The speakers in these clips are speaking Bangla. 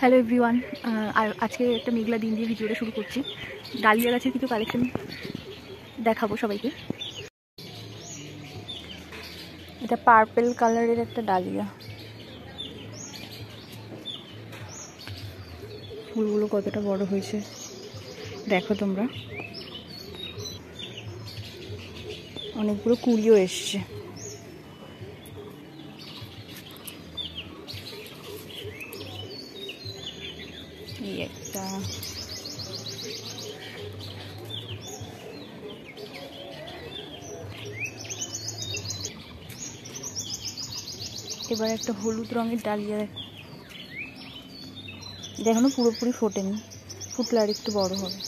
হ্যালো এভরিওয়ান, আর আজকে একটা মেঘলা দিন দিয়ে ভিডিওটা শুরু করছি। ডালিয়া গাছের কিছু কালেকশন দেখাবো সবাইকে। এটা পার্পল কালারের একটা ডালিয়া, ফুলগুলো কতটা বড় হয়েছে দেখো তোমরা, অনেকগুলো কুড়িও এসছে। এই একটা, এবার একটা হলুদ রঙের ডালিয়া, এটা এখনো পুরোপুরি ফোটেনি, ফুটলে আর একটু বড় হবে।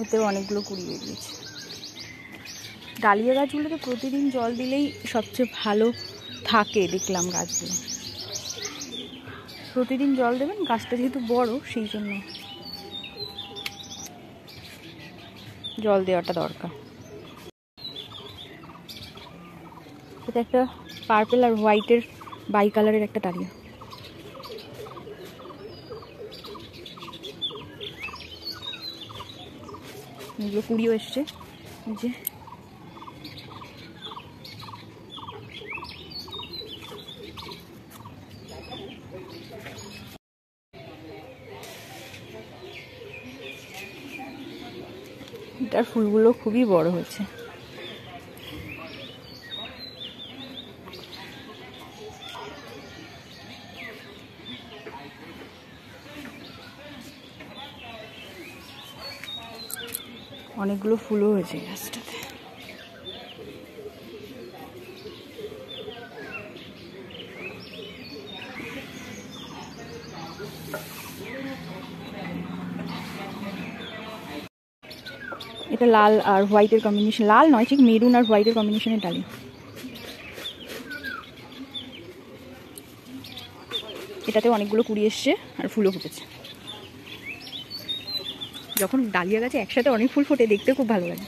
এতেও অনেকগুলো কুড়ি বেরিয়েছে। ডালিয়া গাছগুলোতে প্রতিদিন জল দিলেই সবচেয়ে ভালো থাকে দেখলাম। গাছগুলো প্রতিদিন জল দেবেন, গাছটা যেহেতু বড় সেই জন্য জল দেওয়াটা দরকার। এটা একটা পার্পল আর হোয়াইটের বাই কালারের একটা ডালিয়া। এগুলো কুড়িও এসছে, যে এটার ফুলগুলো খুবই বড় হয়েছে। অনেকগুলো ফুলও হয়েছে গাছটাতে। এটা লাল আর হোয়াইটের কম্বিনেশন, লাল নয় ঠিক মেরুন আর হোয়াইটের কম্বিনেশনের ডালি। এটাতে অনেকগুলো কুড়ি এসছে আর ফুলও ফুটেছে। যখন ডালিয়া গাছে একসাথে অনেক ফুল ফোটে দেখতে খুব ভালো লাগে।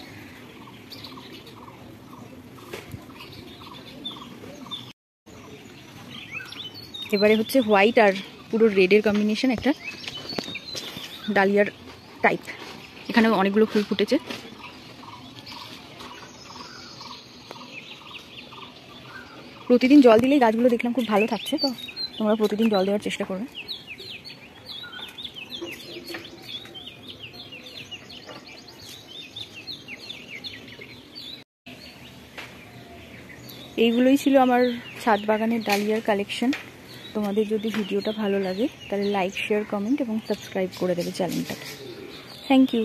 এবারে হচ্ছে হোয়াইট আর পুরো রেডের কম্বিনেশন একটা ডালিয়ার টাইপ। এখানে অনেকগুলো ফুল ফুটেছে। প্রতিদিন জল দিলেই গাছগুলো দেখলাম খুব ভালো থাকছে, তো তোমরা প্রতিদিন জল দেওয়ার চেষ্টা করবে। এইগুলোই ছিল আমার ছাদ বাগানের ডালিয়ার কালেকশন। তোমাদের যদি ভিডিওটা ভালো লাগে তাহলে লাইক, শেয়ার, কমেন্ট এবং সাবস্ক্রাইব করে দেবে চ্যানেলটাকে। Thank you.